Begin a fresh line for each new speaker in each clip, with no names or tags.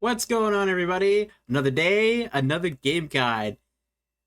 What's going on, everybody? Another day, another game guide.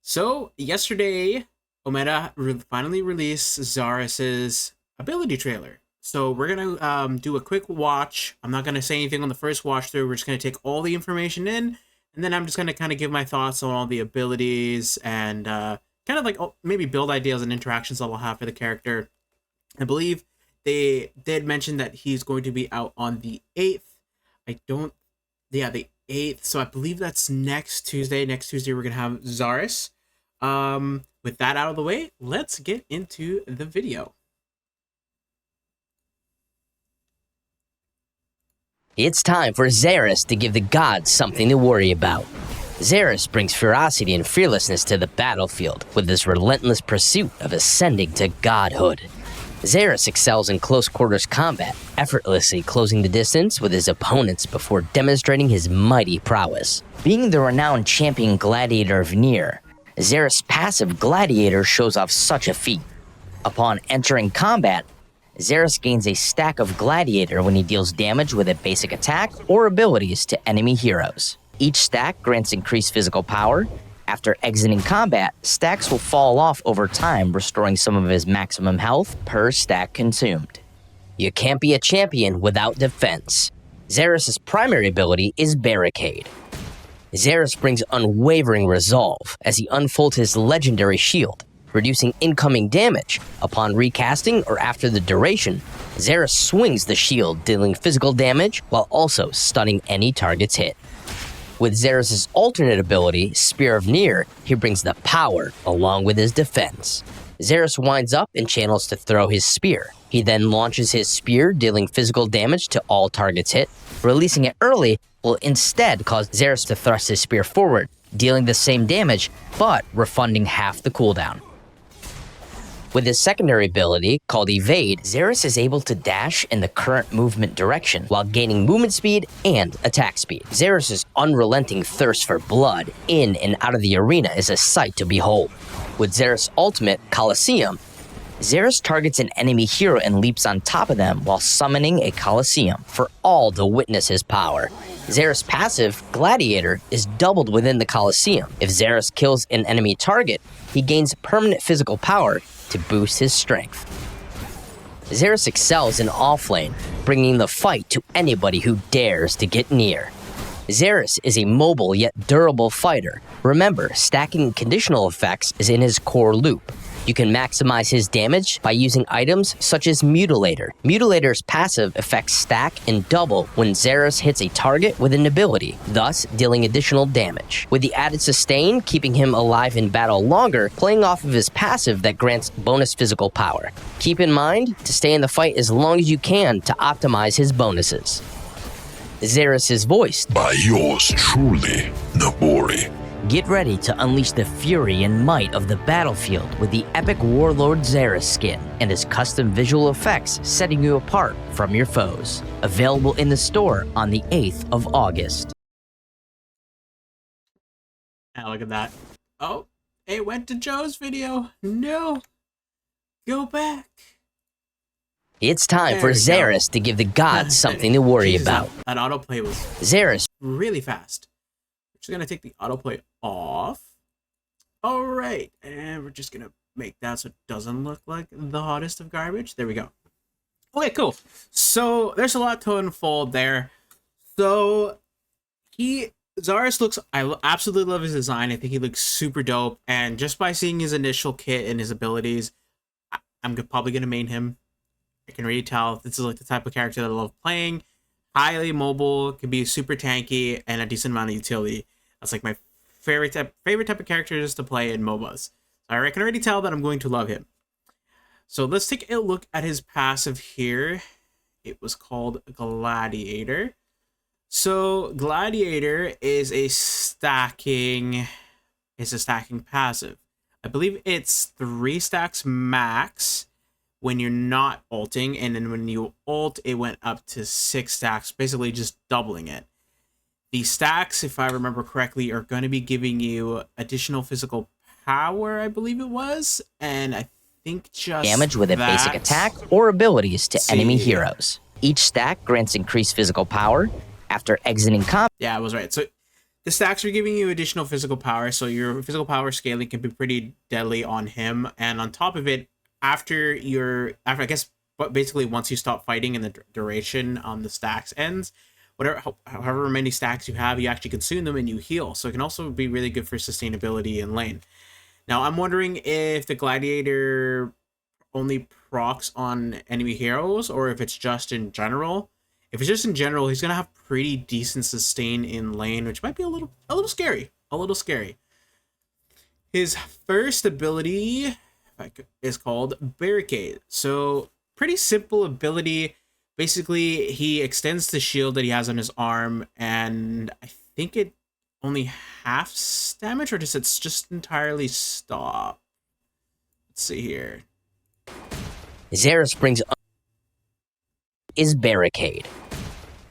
So, yesterday, Omega finally released Zarus's ability trailer. So, we're going to do a quick watch. I'm not going to say anything on the first watch through. We're just going to take all the information in, and then I'm just going to kind of give my thoughts on all the abilities and kind of like maybe build ideas and interactions that we'll have for the character. I believe they did mention that he's going to be out on the 8th. The 8th. So I believe that's next Tuesday. Next Tuesday, we're going to have Zarus. With that out of the way, let's get into the video.
It's time for Zarus to give the gods something to worry about. Zarus brings ferocity and fearlessness to the battlefield with his relentless pursuit of ascending to godhood. Zarus excels in close quarters combat, effortlessly closing the distance with his opponents before demonstrating his mighty prowess. Being the renowned champion gladiator of Nier, Zarus' passive Gladiator shows off such a feat. Upon entering combat, Zarus gains a stack of Gladiator when he deals damage with a basic attack or abilities to enemy heroes. Each stack grants increased physical power. After exiting combat, stacks will fall off over time, restoring some of his maximum health per stack consumed. You can't be a champion without defense. Zarus' primary ability is Barricade. Zarus brings unwavering resolve as he unfolds his legendary shield, reducing incoming damage. Upon recasting or after the duration, Zarus swings the shield, dealing physical damage while also stunning any target's hit. With Zarus' alternate ability, Spear of Nier, he brings the power along with his defense. Zarus winds up and channels to throw his spear. He then launches his spear, dealing physical damage to all targets hit. Releasing it early will instead cause Zarus to thrust his spear forward, dealing the same damage, but refunding half the cooldown. With his secondary ability, called Evade, Zarus is able to dash in the current movement direction while gaining movement speed and attack speed. Zarus' unrelenting thirst for blood in and out of the arena is a sight to behold. With Zarus' ultimate, Colosseum, Zarus targets an enemy hero and leaps on top of them while summoning a Colosseum for all to witness his power. Zarus' passive, Gladiator, is doubled within the Colosseum. If Zarus kills an enemy target, he gains permanent physical power to boost his strength. Zarus excels in offlane, bringing the fight to anybody who dares to get near. Zarus is a mobile yet durable fighter. Remember, stacking conditional effects is in his core loop. You can maximize his damage by using items such as Mutilator. Mutilator's passive effects stack and double when Zarus hits a target with an ability, thus dealing additional damage. With the added sustain, keeping him alive in battle longer, playing off of his passive that grants bonus physical power. Keep in mind to stay in the fight as long as you can to optimize his bonuses. Zarus is voiced
by yours truly, Nabori.
Get ready to unleash the fury and might of the battlefield with the epic Warlord Zarus skin and his custom visual effects setting you apart from your foes. Available in the store on the 8th of August.
Now look at that. Oh, it went to Joe's video. No. Go back.
It's time for Zarus to give the gods something to worry about.
That autoplay was
Zarus
really fast. Just gonna take the autoplay off. All right, and we're just gonna make that so it doesn't look like the hottest of garbage. There we go. Okay, cool. So there's a lot to unfold there. So Zarus looks, I absolutely love his design. I think he looks super dope. And just by seeing his initial kit and his abilities, I'm probably gonna main him. I can already tell this is like the type of character that I love playing. Highly mobile, can be super tanky, and a decent amount of utility. That's like my favorite type of characters to play in MOBAs. I can already tell that I'm going to love him. So let's take a look at his passive here. It was called Gladiator. So Gladiator is a stacking passive. I believe it's 3 stacks max when you're not ulting, and then when you ult, it went up to 6 stacks, basically just doubling it. The stacks, if I remember correctly, are going to be giving you additional physical power, I believe it was, and I think just
damage with a basic attack or abilities to enemy heroes. Each stack grants increased physical power. After exiting combat,
Yeah, I was right. So the stacks are giving you additional physical power, so your physical power scaling can be pretty deadly on him. And on top of it, after I guess, but basically once you stop fighting and the duration on the stacks ends, however many stacks you have, you actually consume them and you heal. So it can also be really good for sustainability in lane. Now I'm wondering if the gladiator only procs on enemy heroes or if it's just in general. If it's just in general, he's gonna have pretty decent sustain in lane, which might be a little scary. A little scary. His first ability is called Barricade. So pretty simple ability. Basically, he extends the shield that he has on his arm, and I think it only halves damage, or does it just entirely stop? Let's see here.
Zarus brings is Barricade.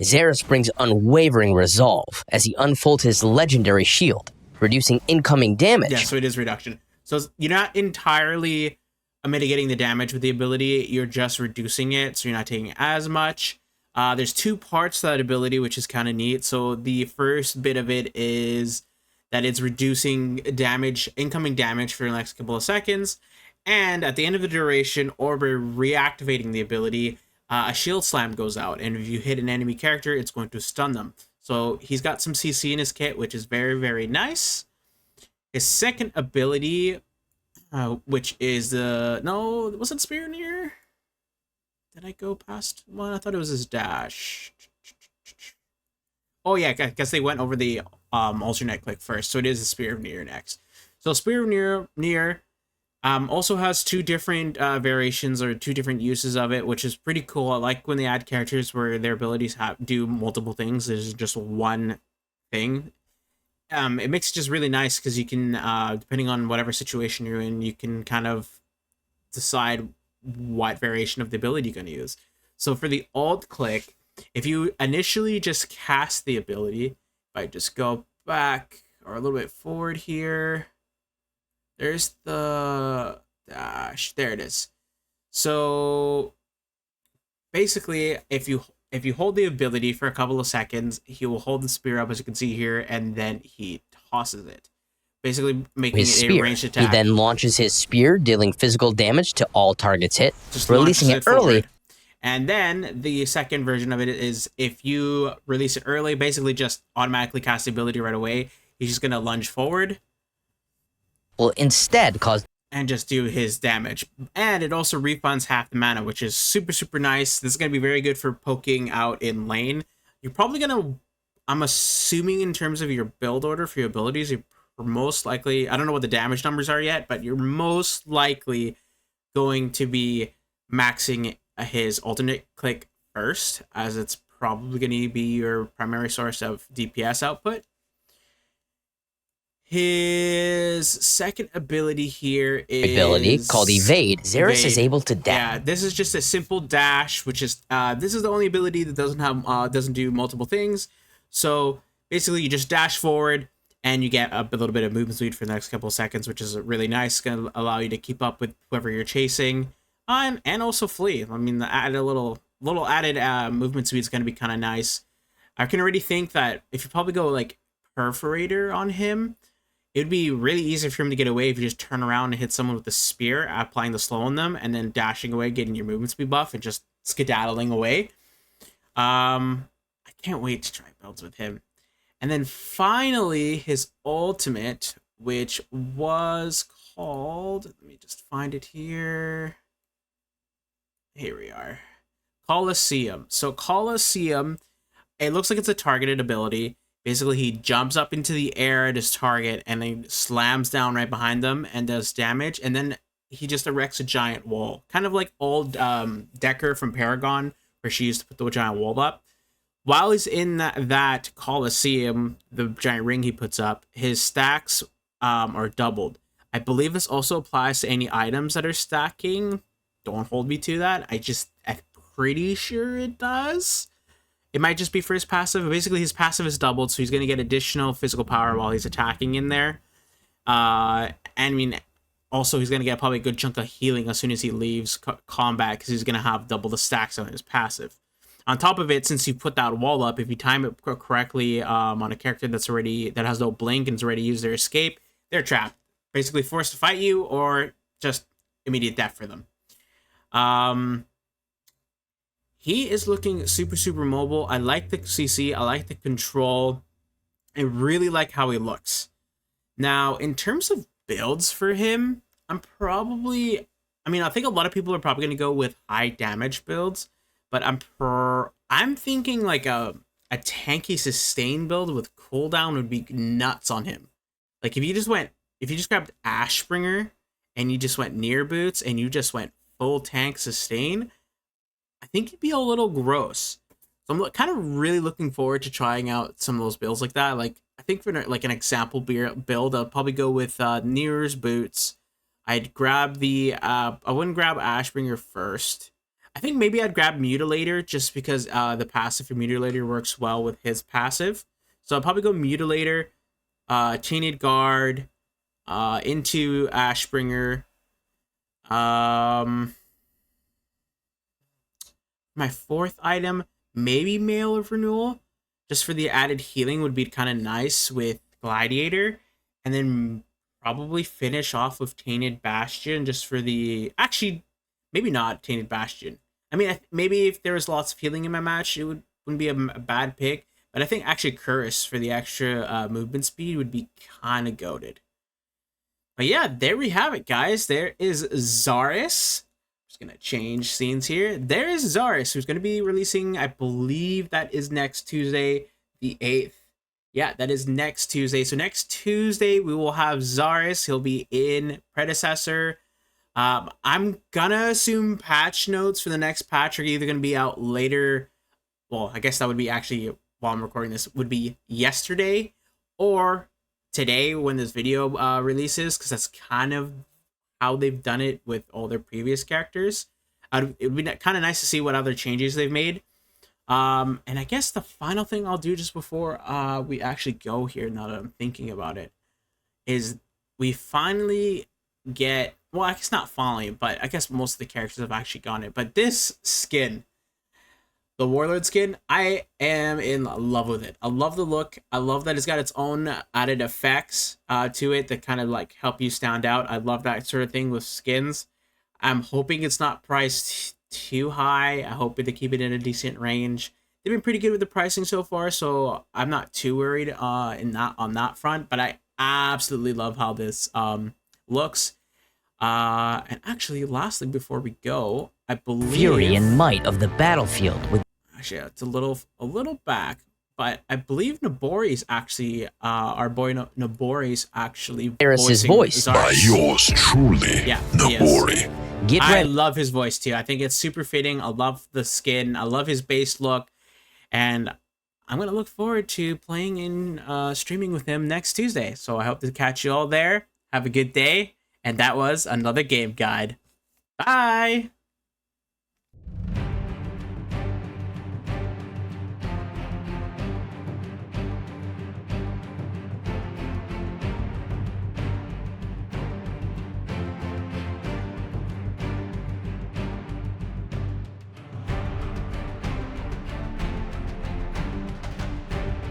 Zarus brings unwavering resolve as he unfolds his legendary shield, reducing incoming damage.
Yeah, so it is reduction. So you're not entirely mitigating the damage with the ability, you're just reducing it, so you're not taking as much. There's two parts to that ability, which is kind of neat. So the first bit of it is that it's reducing damage, incoming damage for the next couple of seconds. And at the end of the duration, or by reactivating the ability, a shield slam goes out. And if you hit an enemy character, it's going to stun them. So he's got some CC in his kit, which is very, very nice. His second ability, which is the... No, was it Spear Near? Did I go past one? I thought it was his dash. Oh yeah, I guess they went over the alternate click first. So it is the Spear of Near next. So Spear of Near also has two different variations or two different uses of it, which is pretty cool. I like when they add characters where their abilities do multiple things. There's just one thing. It makes it just really nice because you can, depending on whatever situation you're in, you can kind of decide what variation of the ability you're going to use. So for the alt click, if you initially just cast the ability, if I just go back or a little bit forward here, there's the dash. There it is. So basically, if you hold the ability for a couple of seconds, he will hold the spear up, as you can see here, and then he tosses it, basically making
his
it a
spear.
ranged attack.
He then launches his spear, dealing physical damage to all targets hit,
Just
releasing
launches
it early.
forward. And then the second version of it is if you release it early, basically just automatically cast the ability right away. He's just going to lunge forward.
Will instead cause
And just do his damage. And it also refunds half the mana, which is super, super nice. This is going to be very good for poking out in lane. You're probably going to, I'm assuming in terms of your build order for your abilities, you're most likely, I don't know what the damage numbers are yet, but you're most likely going to be maxing his alternate click first, as it's probably going to be your primary source of DPS output. His second ability here is...
ability called Evade. Zarus is able to dash.
Yeah, this is just a simple dash, which is... this is the only ability that doesn't do multiple things. So basically you just dash forward and you get a little bit of movement speed for the next couple of seconds, which is really nice. It's going to allow you to keep up with whoever you're chasing. And also flee. I mean, a little added movement speed is going to be kind of nice. I can already think that if you probably go like Perforator on him, it would be really easy for him to get away if you just turn around and hit someone with the spear, applying the slow on them, and then dashing away, getting your movement speed buff, and just skedaddling away. I can't wait to try builds with him. And then finally, his ultimate, which was called... Let me just find it here. Here we are. Colosseum. So Colosseum, it looks like it's a targeted ability. Basically, he jumps up into the air at his target and then slams down right behind them and does damage. And then he just erects a giant wall. Kind of like old Decker from Paragon, where she used to put the giant wall up. While he's in that Colosseum, the giant ring he puts up, his stacks are doubled. I believe this also applies to any items that are stacking. Don't hold me to that. I'm pretty sure it does. It might just be for his passive. Basically, his passive is doubled, so he's going to get additional physical power while he's attacking in there. And I mean, also he's going to get probably a good chunk of healing as soon as he leaves combat, because he's going to have double the stacks on his passive. On top of it, since you put that wall up, if you time it correctly on a character that has no blink and has already used their escape, they're trapped, basically forced to fight you or just immediate death for them. He is looking super mobile. I like the CC. I like the control. I really like how he looks. Now, in terms of builds for him, I think a lot of people are probably going to go with high damage builds, but I'm thinking like a tanky sustain build with cooldown would be nuts on him. Like if you just grabbed Ashbringer and you just went near boots and you just went full tank sustain, I think it'd be a little gross. So I'm kind of really looking forward to trying out some of those builds like that. Like I think for like an example build, I'll probably go with Near's boots. I'd grab I wouldn't grab Ashbringer first. I think maybe I'd grab Mutilator just because the passive for Mutilator works well with his passive. So I'll probably go Mutilator, Tainted Guard, into Ashbringer. My fourth item, maybe Mail of Renewal, just for the added healing would be kind of nice with Gladiator, and then probably finish off with Tainted Bastion just for actually, maybe not Tainted Bastion. I mean, maybe if there was lots of healing in my match, it wouldn't be a bad pick, but I think actually Curse for the extra movement speed would be kind of goated. But yeah, there we have it, guys. There is Zarus. Just gonna change scenes here. There is Zarus, who's gonna be releasing, I believe that is next Tuesday, the 8th. Yeah, that is next Tuesday. So next Tuesday, we will have Zarus. He'll be in Predecessor. I'm gonna assume patch notes for the next patch are either gonna be out later. Well, I guess that would be actually, while I'm recording this, would be yesterday or today when this video releases, because that's kind of how they've done it with all their previous characters. It would be kind of nice to see what other changes they've made. And I guess the final thing I'll do just before we actually go here, now that I'm thinking about it, is we finally get, well, I guess not finally, but I guess most of the characters have actually gotten it. But this skin, the Warlord skin, I am in love with it. I love the look. I love that it's got its own added effects to it that kind of like help you stand out. I love that sort of thing with skins. I'm hoping it's not priced too high. I hope they keep it in a decent range. They've been pretty good with the pricing so far, so I'm not too worried on that front. But I absolutely love how this looks. And actually, lastly, before we go, I believe
Fury and might of the battlefield with
actually it's a little back, but I believe Nabori's actually our boy Nabori's actually
Zarus'
voicing
voice.
Zarus.
By yours truly,
Yeah,
Nabori.
Get
I
ready.
love his voice too. I think it's super fitting. I love the skin. I love his base look, and I'm gonna look forward to playing in streaming with him next Tuesday. So I hope to catch you all there. Have a good day, and that was another game guide. Bye.